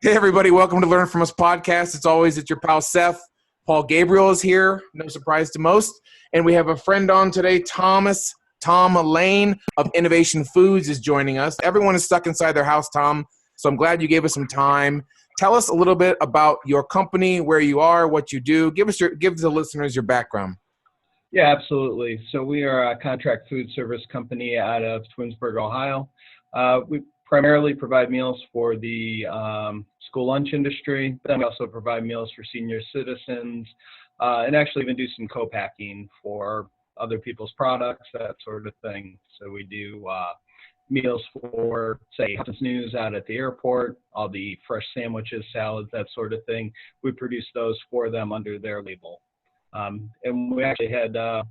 Hey, everybody. Welcome to Learn From Us podcast. It's your pal, Seth. Paul Gabriel is here. No surprise to most. And we have a friend on today, Tom Lane of Innovation Foods is joining us. Everyone is stuck inside their house, Tom. So I'm glad you gave us some time. Tell us a little bit about your company, where you are, what you do. Give the listeners your background. Yeah, absolutely. So we are a contract food service company out of Twinsburg, Ohio. We primarily provide meals for the school lunch industry, but then we also provide meals for senior citizens, and actually even do some co-packing for other people's products, that sort of thing. So we do meals for, say, Hudsons News out at the airport, all the fresh sandwiches, salads, that sort of thing. We produce those for them under their label. And we actually had a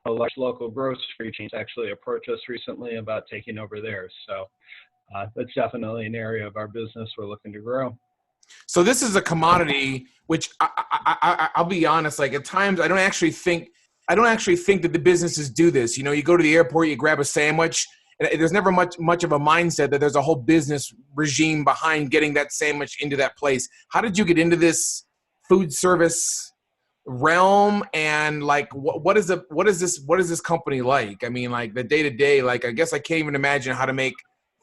large local grocery chain actually approach us recently about taking over theirs. So that's definitely an area of our business we're looking to grow. So this is a commodity, which I'll be honest, like at times I don't actually think that the businesses do this. You know, you go to the airport, you grab a sandwich, and there's never much of a mindset that there's a whole business regime behind getting that sandwich into that place. How did you get into this food service realm, and like what is this company like? I mean, like the day to day, like I guess I can't even imagine how to make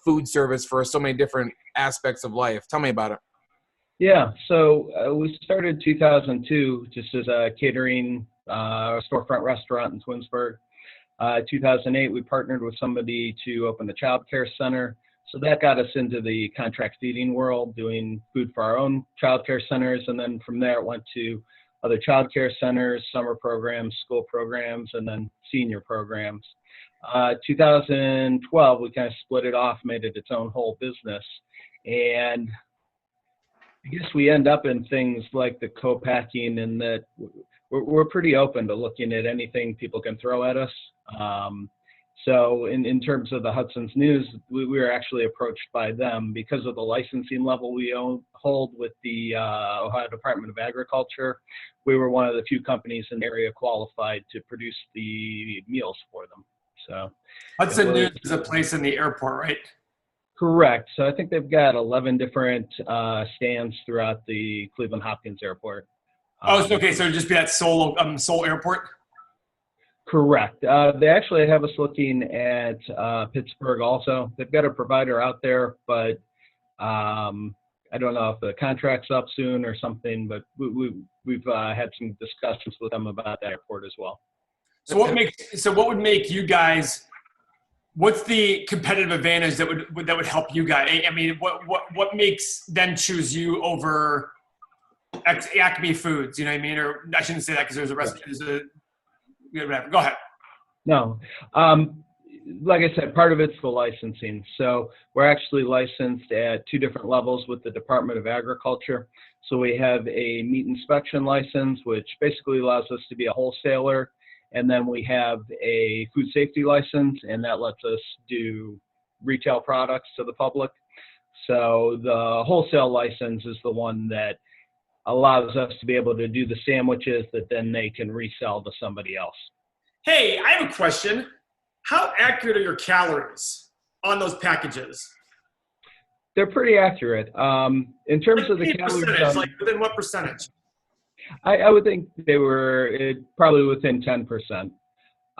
food service for so many different aspects of life. Tell me about it. Yeah, so we started 2002 just as a catering storefront restaurant in Twinsburg. 2008, we partnered with somebody to open a child care center. So that got us into the contract feeding world, doing food for our own child care centers. And then from there, it went to other child care centers, summer programs, school programs, and then senior programs. 2012, we kind of split it off, made it its own whole business. And I guess we end up in things like the co-packing, and that we're pretty open to looking at anything people can throw at us. So in terms of the Hudsons News, we were actually approached by them because of the licensing level we hold with the Ohio Department of Agriculture. We were one of the few companies in the area qualified to produce the meals for them. So Hudson News is a place in the airport, right? Correct. So I think they've got 11 different stands throughout the Cleveland Hopkins Airport. Okay. So it'd just be that Seoul Airport? Correct. They actually have us looking at Pittsburgh also. They've got a provider out there, but I don't know if the contract's up soon or something, but we've had some discussions with them about that airport as well. So what would make you guys, what's the competitive advantage that would help you guys? I mean, what makes them choose you over Acme Foods? You know what I mean? Or I shouldn't say that because go ahead. No. Like I said, part of it's the licensing. So we're actually licensed at two different levels with the Department of Agriculture. So we have a meat inspection license, which basically allows us to be a wholesaler. And then we have a food safety license, and that lets us do retail products to the public. So the wholesale license is the one that allows us to be able to do the sandwiches that then they can resell to somebody else. Hey, I have a question. How accurate are your calories on those packages? They're pretty accurate. In terms of the calories, like within what percentage? I would think they were probably within 10%.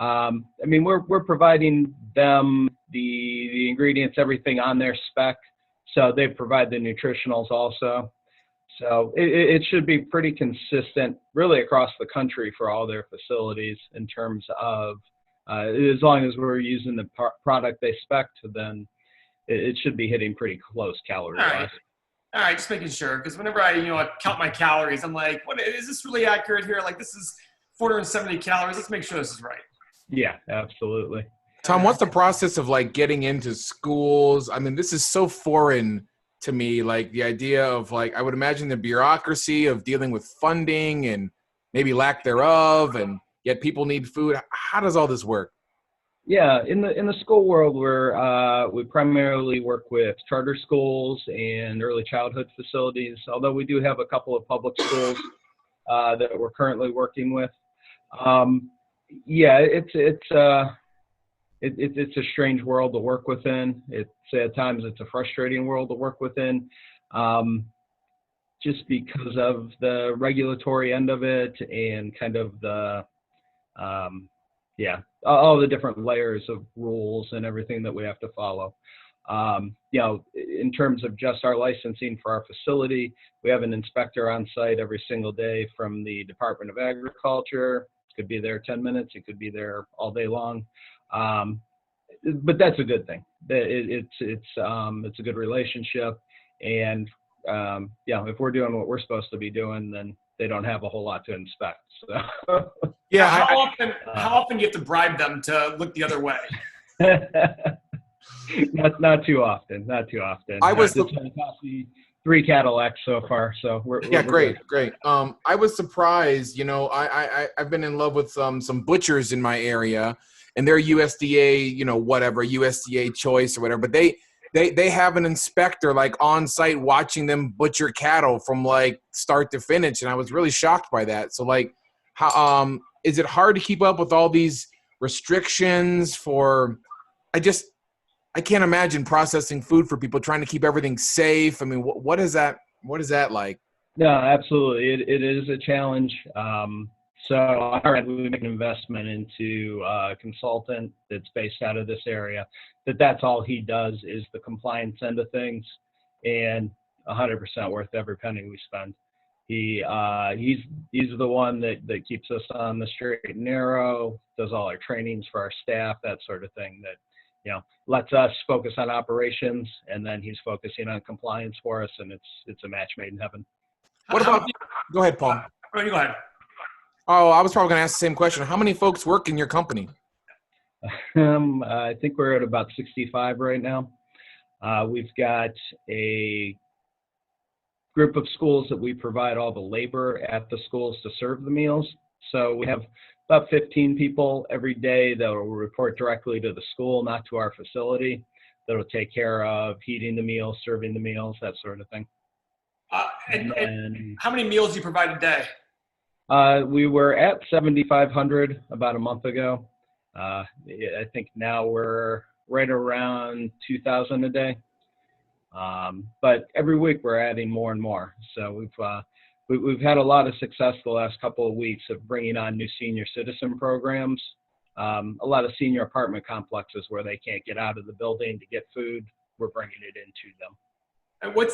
I mean, we're providing them the ingredients, everything on their spec. So they provide the nutritionals also. So it should be pretty consistent really across the country for all their facilities in terms of as long as we're using the product they spec, then it should be hitting pretty close calorie-wise. All right, just making sure, because whenever I count my calories, I'm like, what is this really accurate here? Like, this is 470 calories. Let's make sure this is right. Yeah, absolutely. Tom, what's the process of like getting into schools? I mean, this is so foreign to me, like the idea of like, I would imagine the bureaucracy of dealing with funding and maybe lack thereof, and yet people need food. How does all this work? Yeah, in the school world, we primarily work with charter schools and early childhood facilities, although we do have a couple of public schools that we're currently working with. Yeah, it's a strange world to work within. At times it's a frustrating world to work within. just because of the regulatory end of it and kind of the, all the different layers of rules and everything that we have to follow. In terms of just our licensing for our facility, we have an inspector on site every single day from the Department of Agriculture. Could be there 10 minutes. It could be there all day long. But that's a good thing. It's a good relationship. And, if we're doing what we're supposed to be doing, then they don't have a whole lot to inspect. So. Yeah. How often do you have to bribe them to look the other way? Not too often. Not too often. I was cost me 3 Cadillacs so far, so we're great, good. great. I was surprised. I've been in love with some butchers in my area, and they're USDA, USDA choice or whatever. But they have an inspector like on site watching them butcher cattle from like start to finish, and I was really shocked by that. So like, how is it hard to keep up with all these restrictions for? I can't imagine processing food for people, trying to keep everything safe. I mean, what is that like? No, absolutely. It is a challenge. So on our end, we make an investment into a consultant that's based out of this area. That's all he does is the compliance end of things, and 100% worth every penny we spend. He's the one that keeps us on the straight and narrow, does all our trainings for our staff, that sort of thing. That lets us focus on operations, and then he's focusing on compliance for us, and it's a match made in heaven. Go ahead, Paul. Go ahead. Oh, I was probably going to ask the same question. How many folks work in your company? I think we're at about 65 right now. We've got a group of schools that we provide all the labor at the schools to serve the meals. So we have about 15 people every day that will report directly to the school, not to our facility, that will take care of heating the meals, serving the meals, that sort of thing. And how many meals do you provide a day? We were at 7,500 about a month ago. I think now we're right around 2,000 a day. But every week we're adding more and more. So we've had a lot of success the last couple of weeks of bringing on new senior citizen programs. A lot of senior apartment complexes where they can't get out of the building to get food, we're bringing it into them. And what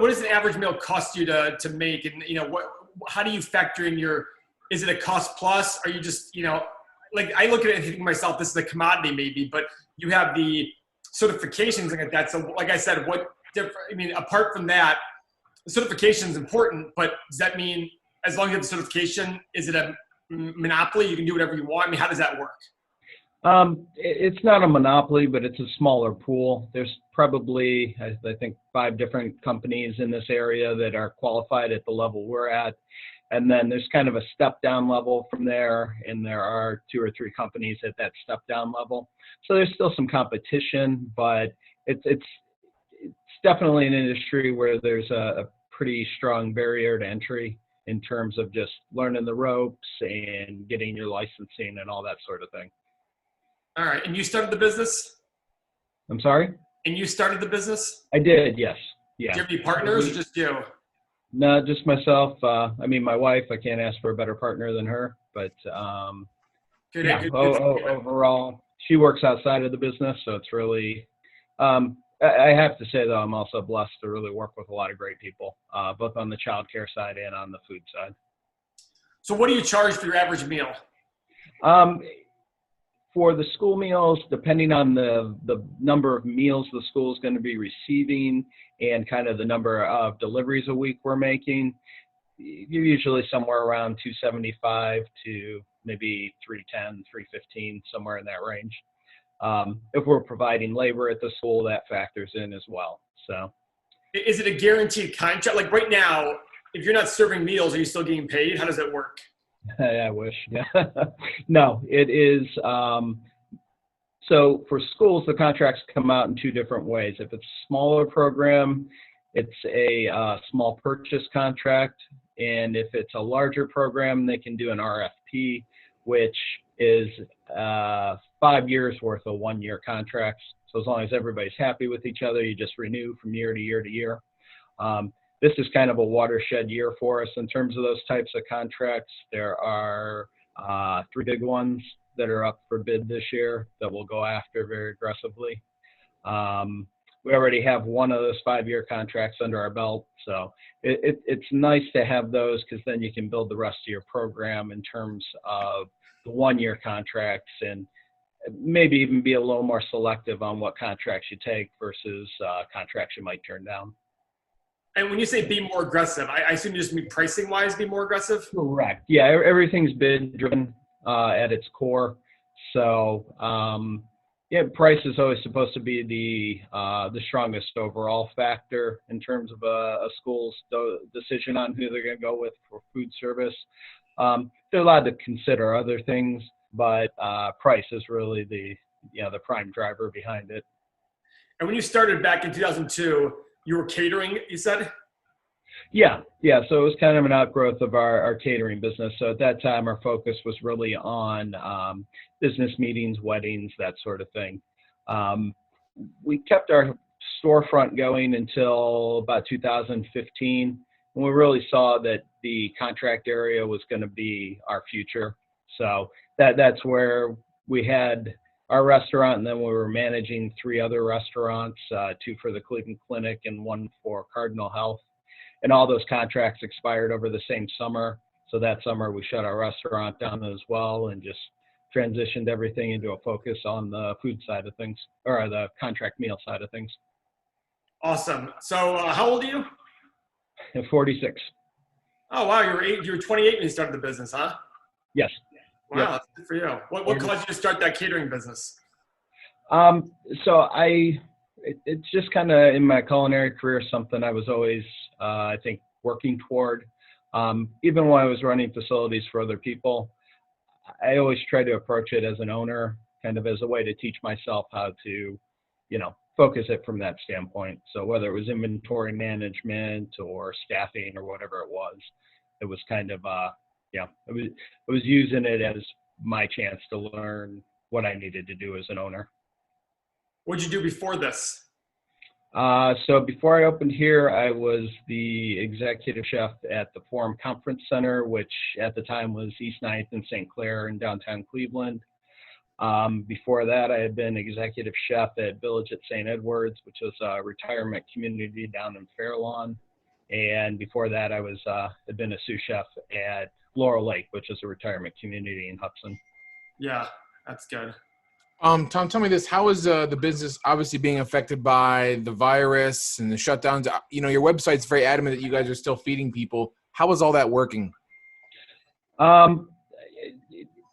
does an average meal cost you to make? And how do you factor in is it a cost plus? Are you just like, I look at it and think to myself, this is a commodity maybe, but you have the certifications like that. So like I said, apart from that, the certification is important, but does that mean as long as you have the certification, is it a monopoly? You can do whatever you want? I mean, how does that work? It's not a monopoly, but it's a smaller pool. There's probably, I think, 5 different companies in this area that are qualified at the level we're at. And then there's kind of a step down level from there, and there are 2 or 3 companies at that step down level. So there's still some competition, but it's definitely an industry where there's a pretty strong barrier to entry in terms of just learning the ropes and getting your licensing and all that sort of thing. All right. And you started the business? I'm sorry? And you started the business? I did, yes. Yeah. Do you have any partners or just you? No, just myself. My wife, I can't ask for a better partner than her, but overall, she works outside of the business. So it's really, I have to say though, I'm also blessed to really work with a lot of great people, both on the childcare side and on the food side. So what do you charge for your average meal? For the school meals, depending on the number of meals the school is going to be receiving and kind of the number of deliveries a week we're making, you're usually somewhere around $275 to maybe $310, $315, somewhere in that range. If we're providing labor at the school, that factors in as well. So, is it a guaranteed contract? Like right now, if you're not serving meals, are you still getting paid? How does it work? I wish. Yeah. No, it is. So for schools, the contracts come out in 2 different ways. If it's a smaller program, it's a small purchase contract. And if it's a larger program, they can do an RFP, which is 5 years worth of 1-year contracts. So as long as everybody's happy with each other, you just renew from year to year to year. this is kind of a watershed year for us in terms of those types of contracts. There are 3 big ones that are up for bid this year that we'll go after very aggressively. We already have one of those 5-year contracts under our belt. So it's nice to have those, because then you can build the rest of your program in terms of the 1-year contracts, and maybe even be a little more selective on what contracts you take versus contracts you might turn down. And when you say be more aggressive, I assume you just mean pricing wise, be more aggressive? Correct. Yeah, everything's bid driven at its core. So yeah, price is always supposed to be the strongest overall factor in terms of a school's decision on who they're going to go with for food service. They're allowed to consider other things, but price is really the prime driver behind it. And when you started back in 2002, you were catering, you said? Yeah. So it was kind of an outgrowth of our catering business. So at that time, our focus was really on business meetings, weddings, that sort of thing. We kept our storefront going until about 2015, when we really saw that the contract area was going to be our future. So that's where we had our restaurant, and then we were managing 3 other restaurants, 2 for the Cleveland Clinic and 1 for Cardinal Health. And all those contracts expired over the same summer. So that summer we shut our restaurant down as well, and just transitioned everything into a focus on the food side of things, or the contract meal side of things. Awesome. So how old are you? At 46. Oh, wow. You were 28 when you started the business, huh? Yes. Wow, Yep. That's good for you. What caused you to start that catering business? So it's just kind of in my culinary career, something I was always, I think, working toward. Even when I was running facilities for other people, I always try to approach it as an owner, kind of as a way to teach myself how to, focus it from that standpoint. So whether it was inventory management or staffing or whatever it was kind of, I was using it as my chance to learn what I needed to do as an owner. What did you do before this? So before I opened here, I was the executive chef at the Forum Conference Center, which at the time was East 9th and St. Clair in downtown Cleveland. Before that, I had been executive chef at Village at St. Edwards, which was a retirement community down in Fairlawn. And before that, I had been a sous chef at Laurel Lake, which is a retirement community in Hudson. Yeah, that's good. Tom, tell me this. How is the business obviously being affected by the virus and the shutdowns? Your website's very adamant that you guys are still feeding people. How is all that working? We're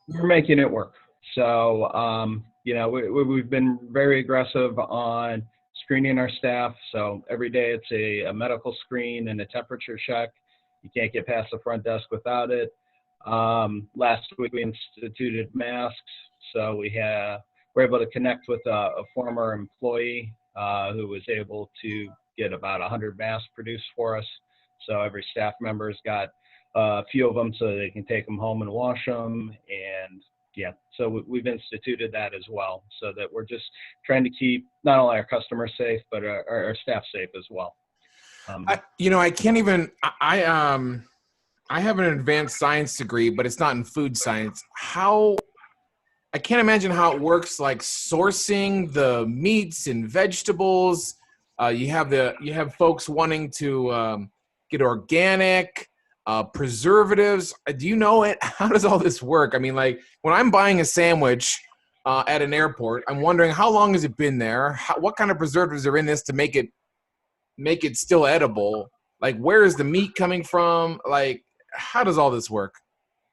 making it work. So, we've been very aggressive on screening our staff. So every day it's a medical screen and a temperature check. You can't get past the front desk without it. Last week we instituted masks. So we're able to connect with a former employee who was able to get about 100 masks produced for us. So every staff member's got a few of them so they can take them home and wash them. And so we've instituted that as well, so that we're just trying to keep not only our customers safe, but our staff safe as well. I can't even, I have an advanced science degree, but it's not in food science. I can't imagine how it works, like sourcing the meats and vegetables. You have folks wanting to get organic, preservatives. Do you know it? How does all this work? I mean, like when I'm buying a sandwich at an airport, I'm wondering how long has it been there? What kind of preservatives are in this to make it still edible? Like, where is the meat coming from? Like, how does all this work?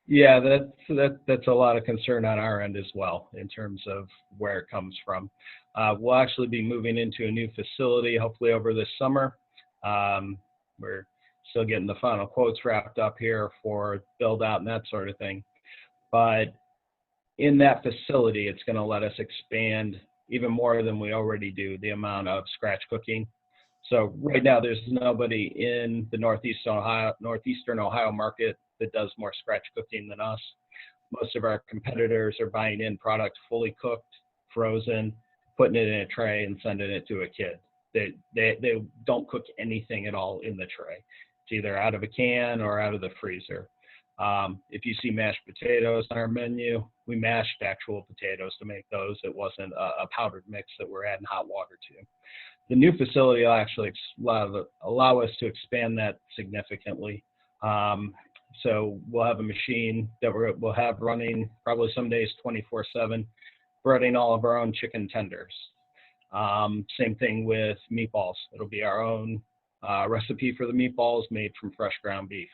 Yeah, that's a lot of concern on our end as well in terms of where it comes from. We'll actually be moving into a new facility hopefully over this summer. We're still getting the final quotes wrapped up here for build out and that sort of thing. But in that facility, it's going to let us expand even more than we already do the amount of scratch cooking. So right now, there's nobody in the northeastern Ohio market that does more scratch cooking than us. Most of our competitors are buying in product fully cooked, frozen, putting it in a tray and sending it to a kid. They don't cook anything at all in the tray. It's either out of a can or out of the freezer. If you see mashed potatoes on our menu, we mashed actual potatoes to make those. It wasn't a powdered mix that we're adding hot water to. The new facility will actually allow us to expand that significantly. So we'll have a machine that we'll have running probably some days 24/7, breading all of our own chicken tenders. Same thing with meatballs. It'll be our own recipe for the meatballs made from fresh ground beef.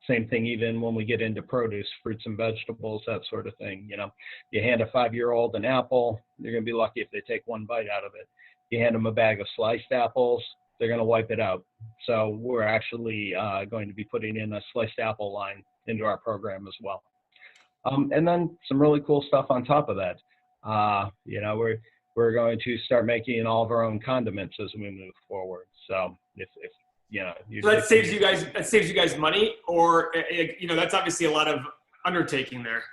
Same thing even when we get into produce, fruits and vegetables, that sort of thing. You know, you hand a 5-year-old an apple, they're going to be lucky if they take one bite out of it. You hand them a bag of sliced apples, they're going to wipe it out. So we're actually going to be putting in a sliced apple line into our program as well. And then some really cool stuff on top of that. You know, we're going to start making all of our own condiments as we move forward. So if you know, so that saves you guys. That saves you guys money, or you know, that's obviously a lot of undertaking there.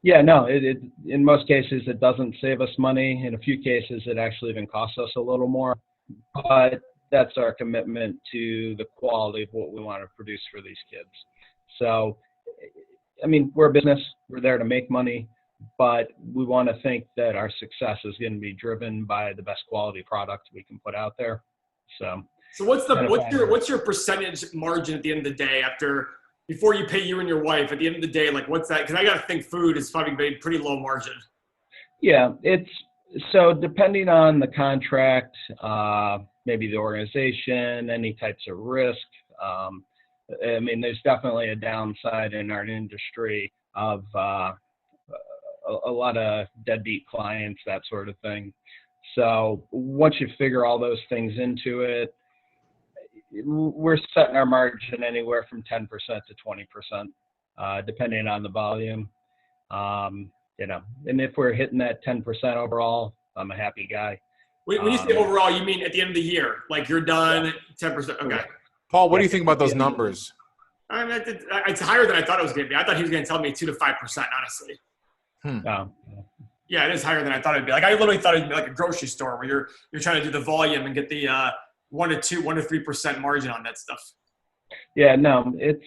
Yeah, no. It in most cases it doesn't save us money. In a few cases, it actually even costs us a little more. But that's our commitment to the quality of what we want to produce for these kids. So, I mean, we're a business. We're there to make money, but we want to think that our success is going to be driven by the best quality product we can put out there. So what's your percentage margin at the end of the day before you pay you and your wife? At the end of the day, like what's that? Because I got to think food is probably pretty low margin. Yeah, it's so depending on the contract, maybe the organization, any types of risk. I mean, there's definitely a downside in our industry of a lot of deadbeat clients, that sort of thing. So once you figure all those things into it, we're setting our margin anywhere from 10% to 20%, depending on the volume. You know, and if we're hitting that 10% overall, I'm a happy guy. When you say overall, you mean at the end of the year, like you're done 10%? Okay. Paul, what do you think about those numbers? I mean, it's higher than I thought it was going to be. I thought he was going to tell me 2 to 5%, honestly. Yeah, it is higher than I thought it'd be. Like I literally thought it'd be like a grocery store where you're trying to do the volume and get the 1 to 3% margin on that stuff. Yeah, no, it's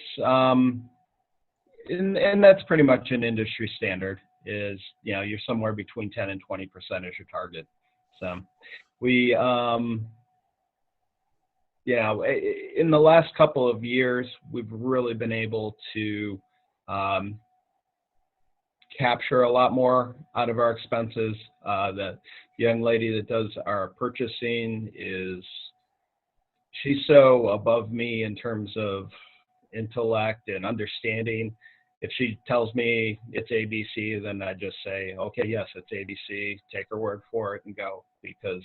and that's pretty much an industry standard. Is, you know, you're somewhere between 10 and 20% as your target. So we yeah, in the last couple of years, we've really been able to capture a lot more out of our expenses. The young lady that does our purchasing she's so above me in terms of intellect and understanding. If she tells me it's ABC, then I just say, okay, yes, it's ABC, take her word for it and go, because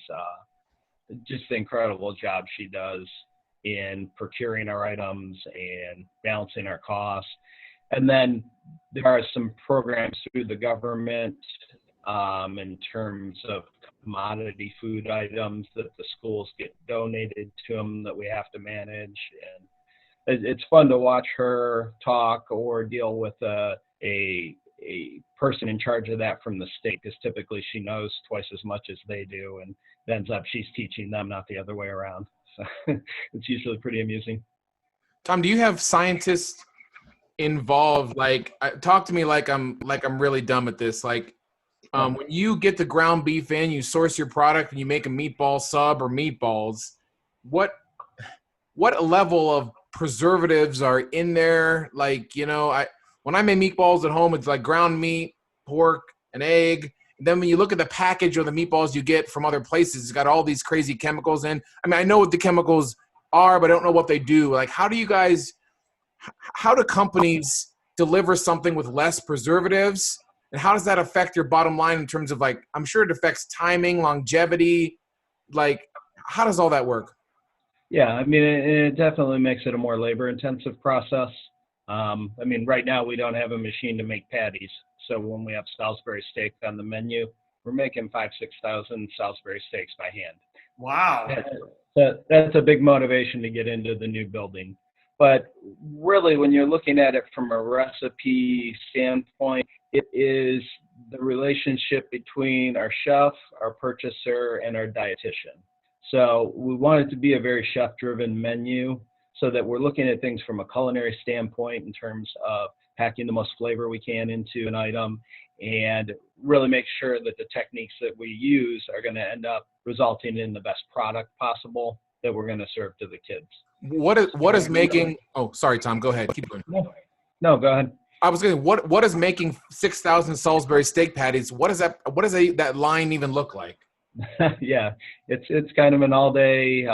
just the incredible job she does in procuring our items and balancing our costs. And then there are some programs through the government in terms of commodity food items that the schools get donated to them that we have to manage. And it's fun to watch her talk or deal with a person in charge of that from the state, because typically she knows twice as much as they do, and it ends up she's teaching them, not the other way around. So it's usually pretty amusing. Tom, do you have scientists involved? Like, talk to me like I'm really dumb at this. Like, when you get the ground beef in, you source your product and you make a meatball sub or meatballs, what level of preservatives are in there? Like, you know, when I make meatballs at home, it's like ground meat, pork, an egg. And then when you look at the package of the meatballs you get from other places, it's got all these crazy chemicals in. I mean, I know what the chemicals are, but I don't know what they do. Like, how do companies deliver something with less preservatives? And how does that affect your bottom line in terms of, like, I'm sure it affects timing, longevity. Like, how does all that work? Yeah, I mean, it definitely makes it a more labor-intensive process. I mean, right now we don't have a machine to make patties. So when we have Salisbury steak on the menu, we're making 5,000-6,000 Salisbury steaks by hand. Wow. That's a big motivation to get into the new building. But really, when you're looking at it from a recipe standpoint, it is the relationship between our chef, our purchaser, and our dietitian. So we want it to be a very chef-driven menu so that we're looking at things from a culinary standpoint in terms of packing the most flavor we can into an item and really make sure that the techniques that we use are going to end up resulting in the best product possible that we're going to serve to the kids. What is making? Oh, sorry, Tom. Go ahead. Keep going. No, go ahead. I was going. What is making 6,000 Salisbury steak patties? What does that line even look like? Yeah, it's kind of an all-day,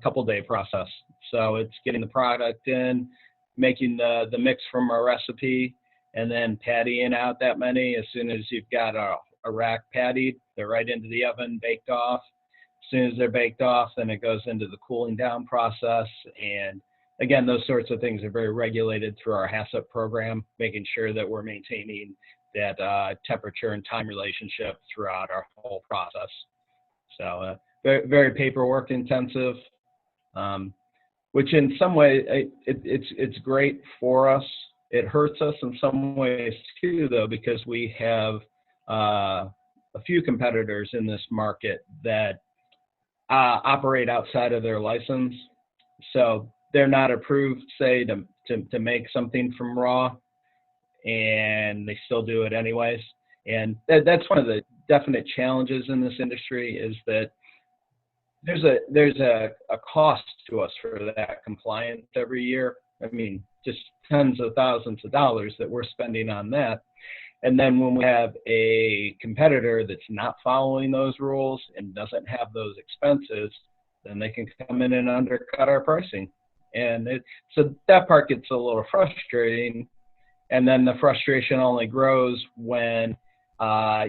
couple-day process. So it's getting the product in, making the mix from our recipe, and then pattying out that many. As soon as you've got a rack pattied, they're right into the oven, baked off. As soon as they're baked off, then it goes into the cooling down process. And again, those sorts of things are very regulated through our HACCP program, making sure that we're maintaining that temperature and time relationship throughout our whole process. So very, very paperwork intensive, which in some way it's great for us. It hurts us in some ways too, though, because we have a few competitors in this market that operate outside of their license. So they're not approved, say, to make something from raw, and they still do it anyways. And that's one of the definite challenges in this industry, is that there's a cost to us for that compliance every year. I mean, just tens of thousands of dollars that we're spending on that. And then when we have a competitor that's not following those rules and doesn't have those expenses, then they can come in and undercut our pricing. And so that part gets a little frustrating. And then the frustration only grows when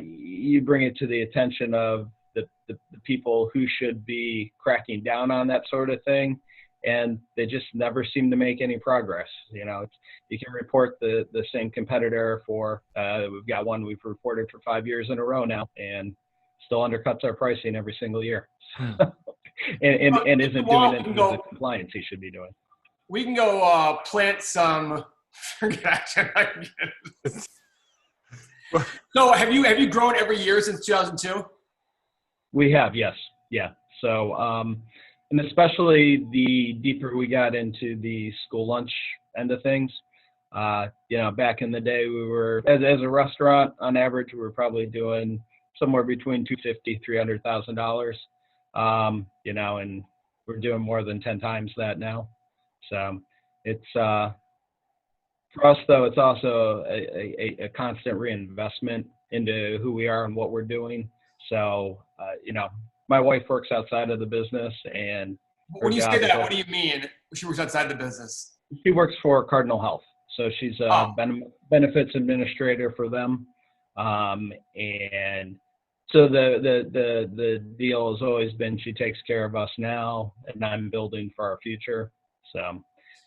you bring it to the attention of the people who should be cracking down on that sort of thing, and they just never seem to make any progress. You know, you can report the same competitor for, we've got one we've reported for 5 years in a row now, and still undercuts our pricing every single year. and isn't doing it with the compliance he should be doing. We can go plant some. So have you grown every year since 2002? We have, yes. Yeah. So, and especially the deeper we got into the school lunch end of things, you know, back in the day, we were, as a restaurant, on average, we were probably doing somewhere between $250,000, $300,000, you know, and we're doing more than 10 times that now. So it's, for us, though, it's also a constant reinvestment into who we are and what we're doing. So, you know, my wife works outside of the business, and when you say that, what do you mean? She works outside the business? She works for Cardinal Health, so she's a benefits administrator for them. And so the deal has always been she takes care of us now, and I'm building for our future. So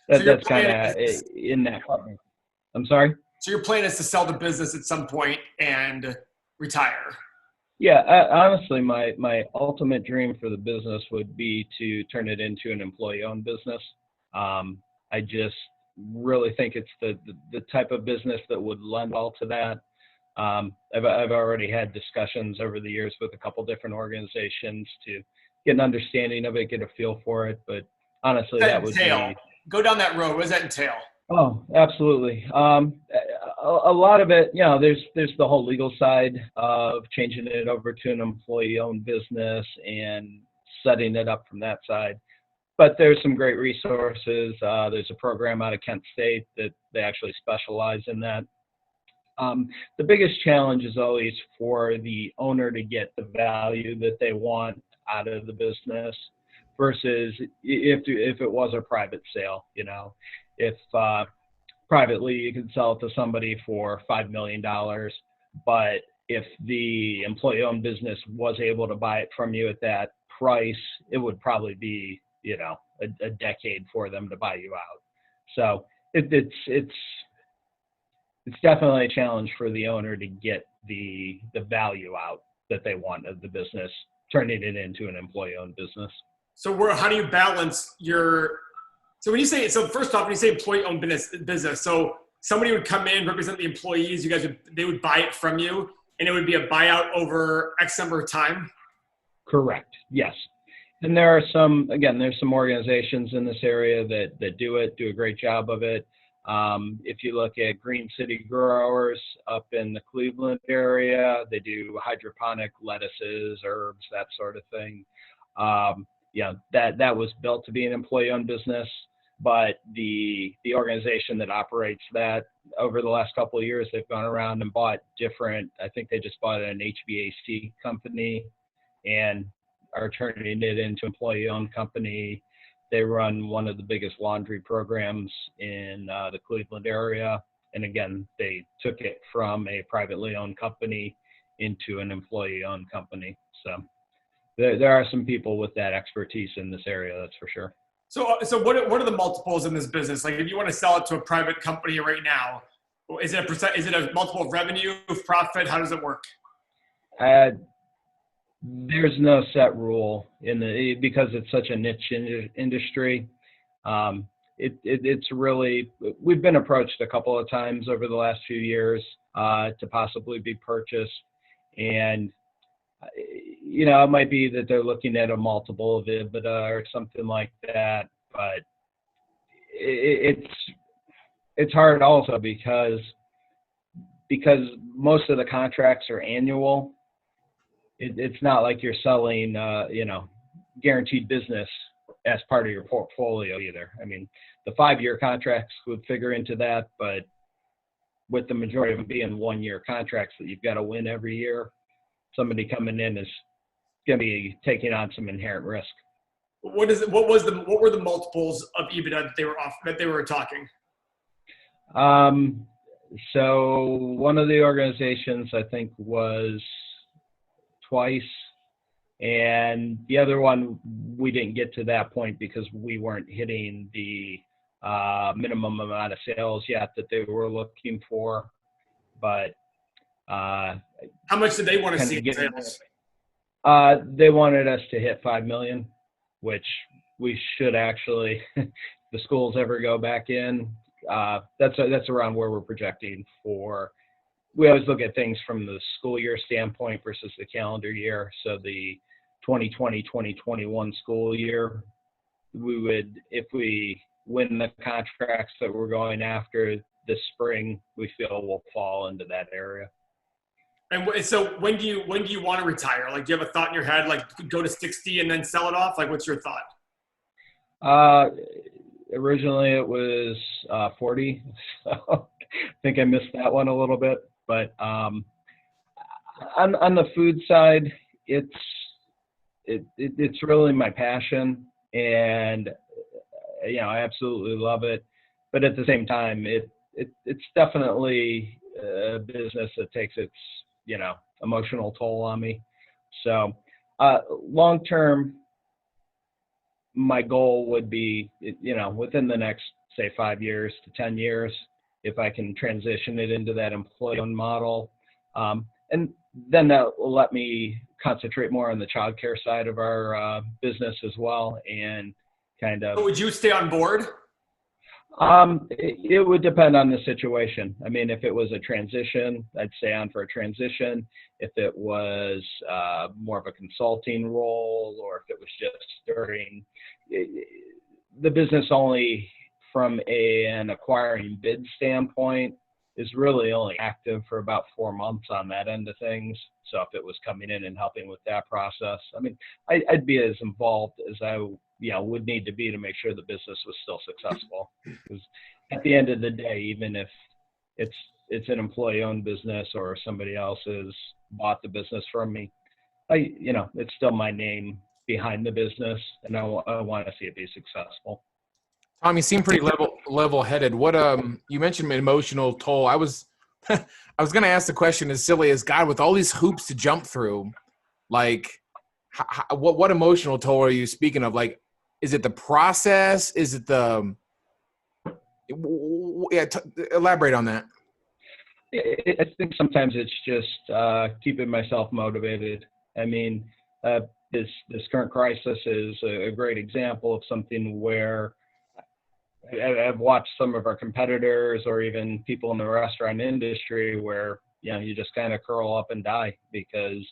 that's kind of in that partner. I'm sorry? So your plan is to sell the business at some point and retire? Yeah, honestly, my ultimate dream for the business would be to turn it into an employee-owned business. I just really think it's the type of business that would lend all to that. I've already had discussions over the years with a couple different organizations to get an understanding of it, get a feel for it. But honestly, that would be... Go down that road. What does that entail? Oh, absolutely. A lot of it, you know, there's the whole legal side of changing it over to an employee-owned business and setting it up from that side. But there's some great resources. There's a program out of Kent State that they actually specialize in that. The biggest challenge is always for the owner to get the value that they want out of the business versus if it was a private sale, you know. If privately you could sell it to somebody for $5 million, but if the employee-owned business was able to buy it from you at that price, it would probably be, you know, a decade for them to buy you out. So it's definitely a challenge for the owner to get the value out that they want of the business, turning it into an employee-owned business. So how do you balance your? So first off, when you say employee-owned business, so somebody would come in, represent the employees, they would buy it from you, and it would be a buyout over X number of time? Correct, yes. And there's some organizations in this area that do a great job of it. If you look at Green City Growers up in the Cleveland area, they do hydroponic lettuces, herbs, that sort of thing. That was built to be an employee-owned business, but the organization that operates that, over the last couple of years, they've gone around and bought different. I think they just bought an HVAC company and are turning it into employee-owned company. They run one of the biggest laundry programs in the Cleveland area. And again, they took it from a privately owned company into an employee-owned company. So there are some people with that expertise in this area, that's for sure. So what are the multiples in this business? Like, if you want to sell it to a private company right now, is it a multiple of revenue, of profit? How does it work? There's no set rule because it's such a niche industry. It's really, we've been approached a couple of times over the last few years to possibly be purchased, and it might be that they're looking at a multiple of EBITDA or something like that, but it's hard also because most of the contracts are annual. It's not like you're selling, guaranteed business as part of your portfolio either. I mean, the 5-year contracts would figure into that, but with the majority of them being 1-year contracts that you've got to win every year, somebody coming in is going to be taking on some inherent risk. What were the multiples of EBITDA that they were talking? So one of the organizations, I think, was twice, and the other one, we didn't get to that point because we weren't hitting the minimum amount of sales yet that they were looking for. But how much did they want to see in sales? They wanted us to hit 5 million, which we should actually, if the schools ever go back in, that's around where we're projecting for. We always look at things from the school year standpoint versus the calendar year. So the 2020-2021 school year, we would, if we win the contracts that we're going after this spring, we feel we'll fall into that area. And so when do you want to retire? Like, do you have a thought in your head, like go to 60 and then sell it off? Like, what's your thought? Originally it was 40. So I think I missed that one a little bit. But on the food side, it's really my passion, and I absolutely love it. But at the same time, it's definitely a business that takes its emotional toll on me. So long term, my goal would be within the next, say, 5 years to 10 years, if I can transition it into that employee-owned model. And then that will let me concentrate more on the childcare side of our business as well. And kind of. So would you stay on board? It would depend on the situation. I mean, if it was a transition, I'd stay on for a transition. If it was more of a consulting role, or if it was just during the business only from an acquiring bid standpoint, is really only active for about 4 months on that end of things. So if it was coming in and helping with that process, I mean, I'd be as involved as I would need to be to make sure the business was still successful. Because at the end of the day, even if it's an employee-owned business or somebody else has bought the business from me, it's still my name behind the business, and I want to see it be successful. Tom, you seem pretty level-headed. What you mentioned emotional toll. I was going to ask the question as silly as, God, with all these hoops to jump through, like, what emotional toll are you speaking of? Like, is it the process? Is it the elaborate on that. I think sometimes it's just keeping myself motivated. I mean, this current crisis is a great example of something where I've watched some of our competitors or even people in the restaurant industry where, you just kind of curl up and die because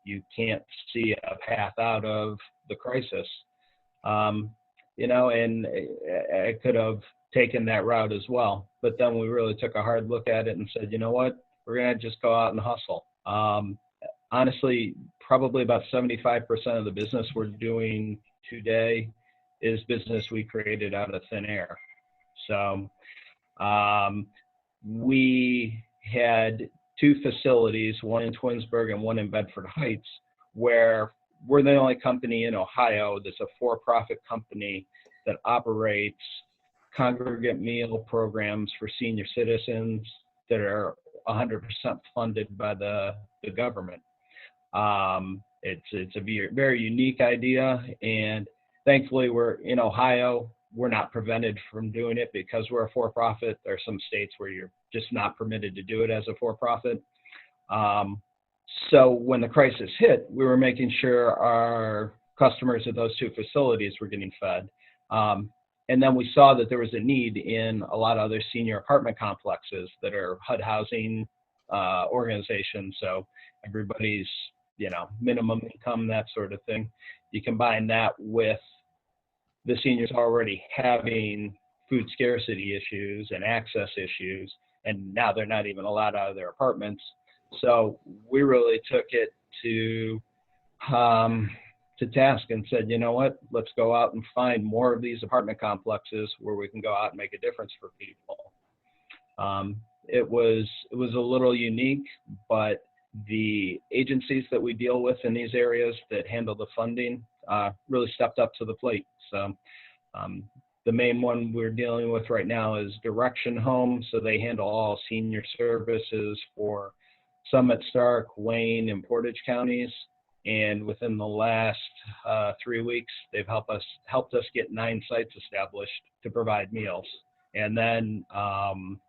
you can't see a path out of the crisis. You know, and I could have taken that route as well. But then we really took a hard look at it and said, you know what, we're going to just go out and hustle. Honestly, probably about 75% of the business we're doing today is business we created out of thin air. So we had two facilities, one in Twinsburg and one in Bedford Heights, where we're the only company in Ohio that's a for-profit company that operates congregate meal programs for senior citizens that are 100% funded by the government. It's a very unique idea, and thankfully we're in Ohio. We're not prevented from doing it because we're a for-profit. There are some states where you're just not permitted to do it as a for-profit. So when the crisis hit, we were making sure our customers at those two facilities were getting fed. And then we saw that there was a need in a lot of other senior apartment complexes that are HUD Housing organizations. So everybody's, you know, minimum income, that sort of thing. You combine that with the seniors already having food scarcity issues and access issues, and now they're not even allowed out of their apartments. So we really took it to task and said, you know what, let's go out and find more of these apartment complexes where we can go out and make a difference for people. It was a little unique, but the agencies that we deal with in these areas that handle the funding really stepped up to the plate. So the main one we're dealing with right now is Direction Home. So they handle all senior services for Summit, Stark, Wayne, and Portage counties. And within the last 3 weeks, they've helped us get 9 sites established to provide meals. And then on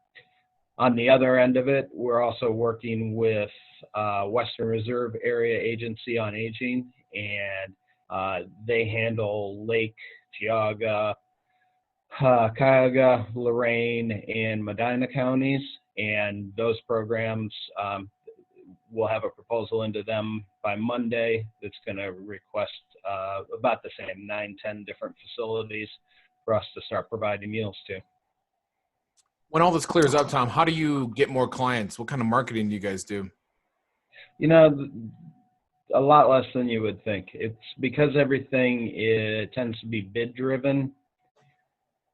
the other end of it, we're also working with Western Reserve Area Agency on Aging, and they handle Lake, Geauga, Cuyahoga, Lorain, and Medina counties. And those programs, we'll have a proposal into them by Monday that's going to request about the same 9-10 different facilities for us to start providing meals to. When all this clears up, Tom, how do you get more clients? What kind of marketing do you guys do? You know, a lot less than you would think. It's because everything tends to be bid driven.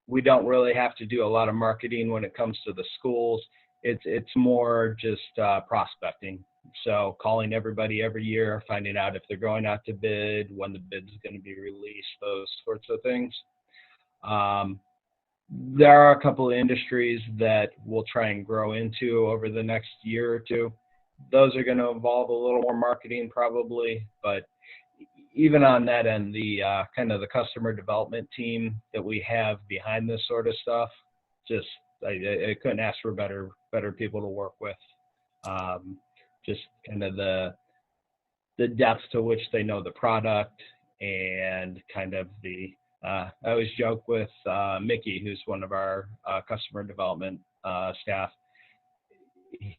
We don't really have to do a lot of marketing when it comes to the schools. It's more just prospecting. So calling everybody every year, finding out if they're going out to bid, when the bid's going to be released, those sorts of things. There are a couple of industries that we'll try and grow into over the next year or two. Those are going to involve a little more marketing probably, but even on that end, the kind of the customer development team that we have behind this sort of stuff, just I couldn't ask for better people to work with. Just kind of the depth to which they know the product, and kind of the I always joke with Mickey, who's one of our customer development staff.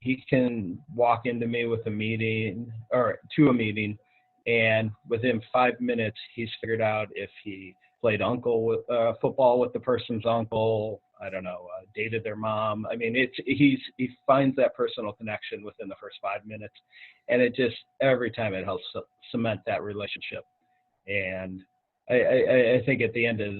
He can walk into me with a meeting or to a meeting, and within 5 minutes, he's figured out if he played football with the person's uncle, I don't know, dated their mom. I mean, he finds that personal connection within the first 5 minutes, and it just every time it helps cement that relationship. And I think at the end of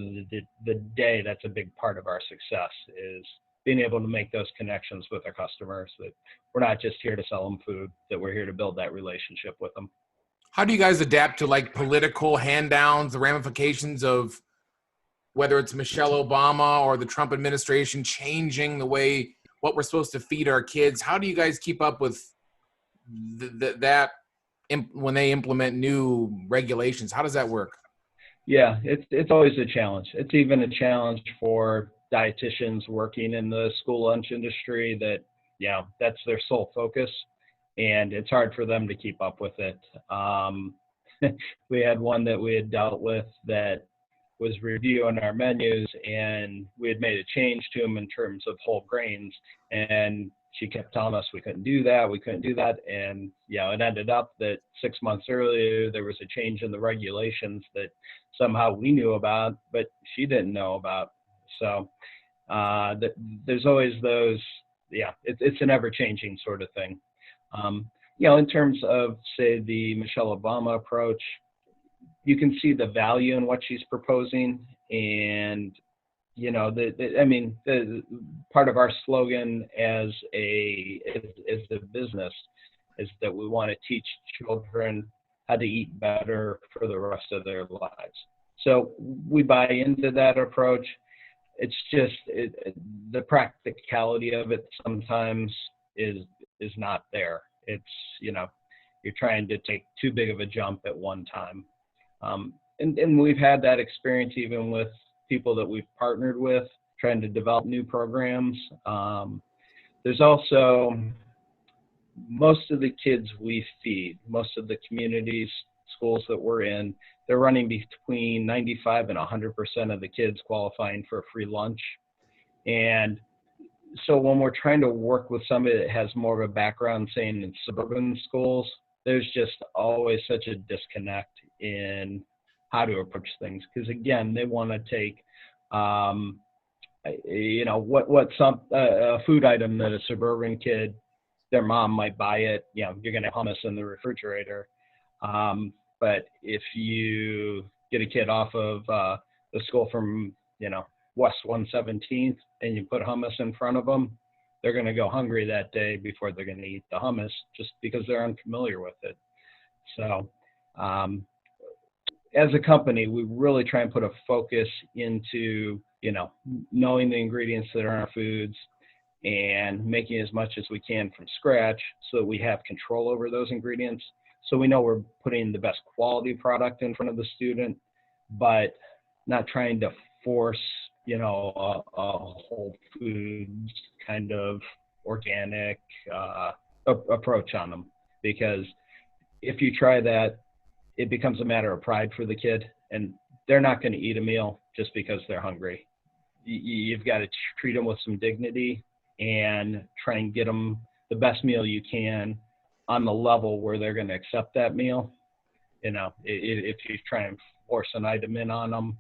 the day, that's a big part of our success, is being able to make those connections with our customers, that we're not just here to sell them food, that we're here to build that relationship with them. How do you guys adapt to like political hand-downs, the ramifications of whether it's Michelle Obama or the Trump administration changing the way what we're supposed to feed our kids? How do you guys keep up with that when they implement new regulations? How does that work? Yeah, it's always a challenge. It's even a challenge for dietitians working in the school lunch industry that, you know, that's their sole focus, and it's hard for them to keep up with it. We had one that we had dealt with that was reviewing our menus, and we had made a change to them in terms of whole grains, and she kept telling us we couldn't do that, and it ended up that 6 months earlier there was a change in the regulations that somehow we knew about, but she didn't know about. So there's always those. It's an ever-changing sort of thing. In terms of, say, the Michelle Obama approach, you can see the value in what she's proposing, and the part of our slogan as a business is that we want to teach children how to eat better for the rest of their lives. So we buy into that approach. It's just the practicality of it sometimes is not there. It's, you're trying to take too big of a jump at one time. And we've had that experience even with people that we've partnered with, trying to develop new programs. There's also most of the kids we feed, most of the communities, schools that we're in, they're running between 95 and 100% of the kids qualifying for a free lunch. And so when we're trying to work with somebody that has more of a background, saying in suburban schools, there's just always such a disconnect in how to approach things. Because again, they want to take, a food item that a suburban kid, their mom might buy it, you're going to have hummus in the refrigerator. But if you get a kid off of the school from, West 117th, and you put hummus in front of them, they're going to go hungry that day before they're going to eat the hummus, just because they're unfamiliar with it. So as a company, we really try and put a focus into, knowing the ingredients that are in our foods and making as much as we can from scratch so that we have control over those ingredients. So we know we're putting the best quality product in front of the student, but not trying to force, a whole foods kind of organic approach on them. Because if you try that, it becomes a matter of pride for the kid, and they're not going to eat a meal just because they're hungry. You've got to treat them with some dignity and try and get them the best meal you can on the level where they're going to accept that meal. If you try and force an item in on them,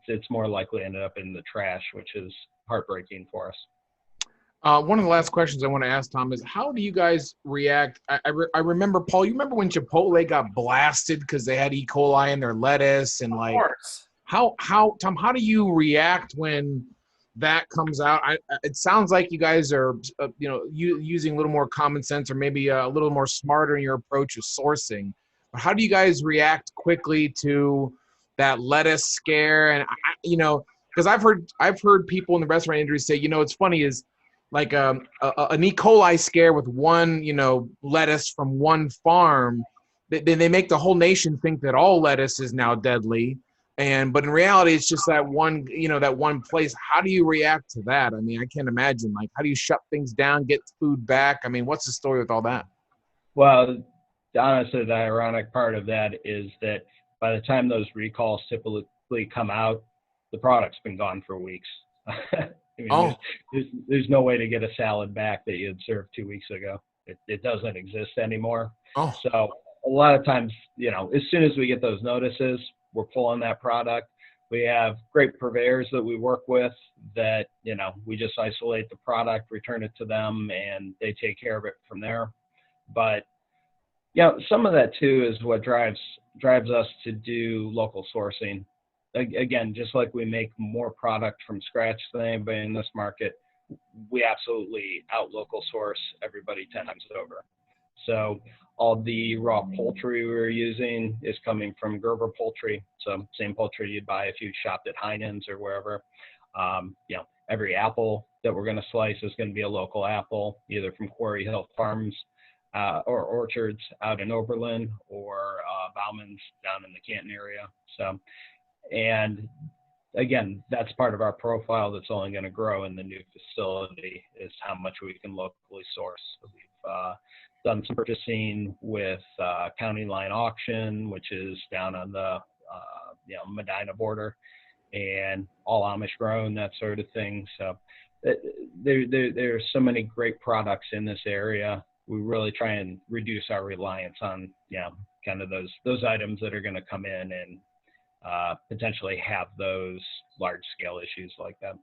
it's more likely to end up in the trash, which is heartbreaking for us. One of the last questions I want to ask, Tom, is how do you guys react? I remember, Paul, you remember when Chipotle got blasted because they had E. coli in their lettuce, and Of course. how Tom, how do you react when that comes out? It sounds like you guys are, using a little more common sense, or maybe a little more smarter in your approach of sourcing. But how do you guys react quickly to that lettuce scare? And because I've heard people in the restaurant industry say, it's funny is like an E. coli scare with one, lettuce from one farm. They make the whole nation think that all lettuce is now deadly. But in reality, it's just that one, that one place. How do you react to that? I mean, I can't imagine. Like, how do you shut things down, get food back? I mean, what's the story with all that? Well, honestly, the ironic part of that is that by the time those recalls typically come out, the product's been gone for weeks. There's no way to get a salad back that you had served 2 weeks ago. It doesn't exist anymore. So a lot of times, as soon as we get those notices, we're pulling that product. We have great purveyors that we work with that, we just isolate the product, return it to them, and they take care of it from there. But, some of that too is what drives us to do local sourcing. Again, just like we make more product from scratch than anybody in this market, we absolutely out local source everybody 10 times over. So all the raw poultry we're using is coming from Gerber Poultry. So same poultry you'd buy if you shopped at Handdowns or wherever. Every apple that we're going to slice is going to be a local apple, either from Quarry Hill Farms or orchards out in Oberlin, or Bauman's down in the Canton area. So, and again, that's part of our profile that's only going to grow in the new facility, is how much we can locally source. We've done some purchasing with County Line Auction, which is down on the Medina border, and all Amish grown, that sort of thing. So there are so many great products in this area. We really try and reduce our reliance on, kind of those items that are going to come in and potentially have those large scale issues like that.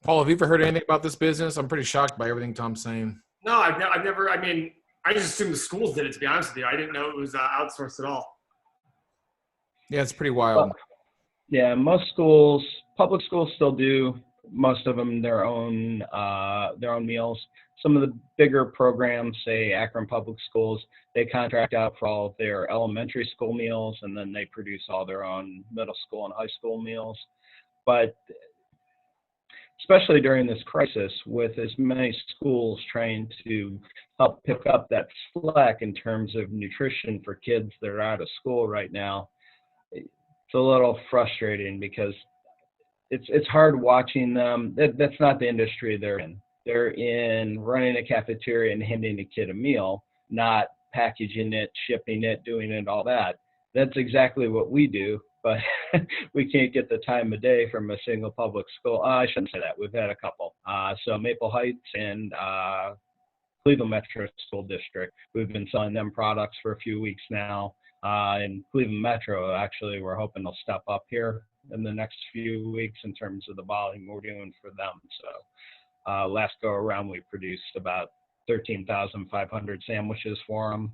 Paul, have you ever heard anything about this business? I'm pretty shocked by everything Tom's saying. No, I've never. I mean, I just assumed the schools did it. To be honest with you, I didn't know it was outsourced at all. Yeah, it's pretty wild. Yeah, most schools, public schools still do, most of them their own meals. Some of the bigger programs, say Akron Public Schools, they contract out for all of their elementary school meals, and then they produce all their own middle school and high school meals. But especially during this crisis, with as many schools trying to help pick up that slack in terms of nutrition for kids that are out of school right now, it's a little frustrating because it's hard watching them. That's not the industry they're in. They're in running a cafeteria and handing a kid a meal, not packaging it, shipping it, doing it, all that. That's exactly what we do, but we can't get the time of day from a single public school. I shouldn't say that. We've had a couple. So Maple Heights and Cleveland Metro School District, we've been selling them products for a few weeks now. In Cleveland Metro, actually, we're hoping they'll step up here in the next few weeks in terms of the volume we're doing for them. So last go around, we produced about 13,500 sandwiches for them,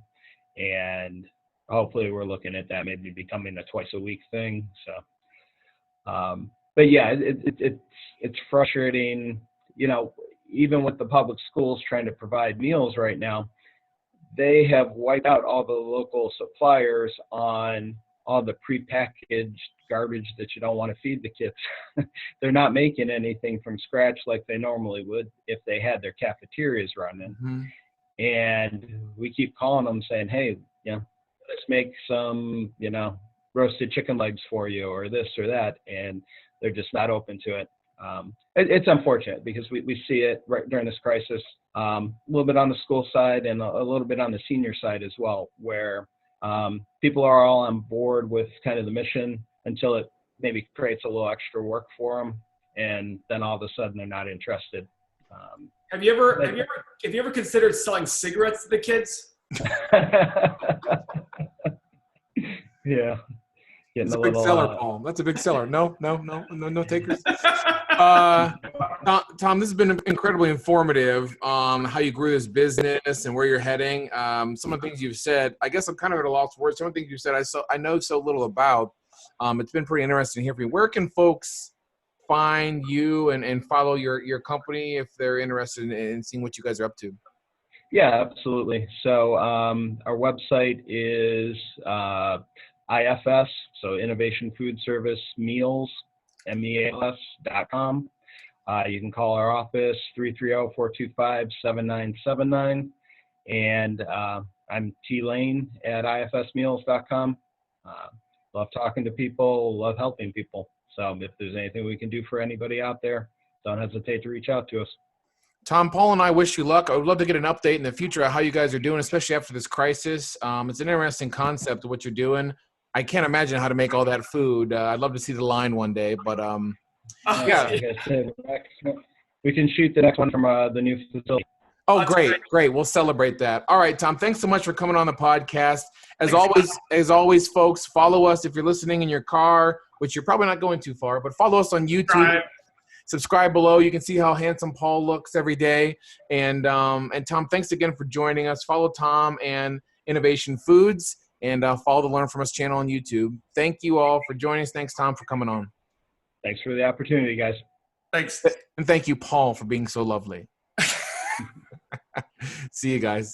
and hopefully we're looking at that maybe becoming a twice a week thing. So, but yeah, it's frustrating, even with the public schools trying to provide meals right now. They have wiped out all the local suppliers on all the prepackaged garbage that you don't want to feed the kids. They're not making anything from scratch like they normally would if they had their cafeterias running. Mm-hmm. And we keep calling them saying, hey, let's make some, roasted chicken legs for you or this or that. And they're just not open to it. It's unfortunate because we see it right during this crisis, a little bit on the school side and a little bit on the senior side as well, where people are all on board with kind of the mission until it maybe creates a little extra work for them, and then all of a sudden they're not interested. Have you ever considered selling cigarettes to the kids? Yeah. It's a big seller, Paul. That's a big seller. No takers. Tom, this has been incredibly informative. How you grew this business and where you're heading. Some of the things you've said, I guess I'm kind of at a loss for words. Some of the things you said, I know so little about. It's been pretty interesting to hear from you. Where can folks find you and follow your company if they're interested in seeing what you guys are up to? Yeah, absolutely. So our website is IFS, so Innovation Food Service Meals, MEALS.com. You can call our office, 330-425-7979. And I'm T. Lane at IFSmeals.com. Love talking to people, love helping people. So if there's anything we can do for anybody out there, don't hesitate to reach out to us. Tom, Paul, and I wish you luck. I would love to get an update in the future of how you guys are doing, especially after this crisis. It's an interesting concept of what you're doing. I can't imagine how to make all that food. I'd love to see the line one day, but yeah. Like I said, we can shoot the next one from the new facility. Oh, great. We'll celebrate that. All right, Tom, thanks so much for coming on the podcast. As always, folks, follow us if you're listening in your car, which you're probably not going too far, but follow us on YouTube. Subscribe below. You can see how handsome Paul looks every day. And Tom, thanks again for joining us. Follow Tom and Innovation Foods, and follow the Learn From Us channel on YouTube. Thank you all for joining us. Thanks, Tom, for coming on. Thanks for the opportunity, guys. Thanks. And thank you, Paul, for being so lovely. See you guys.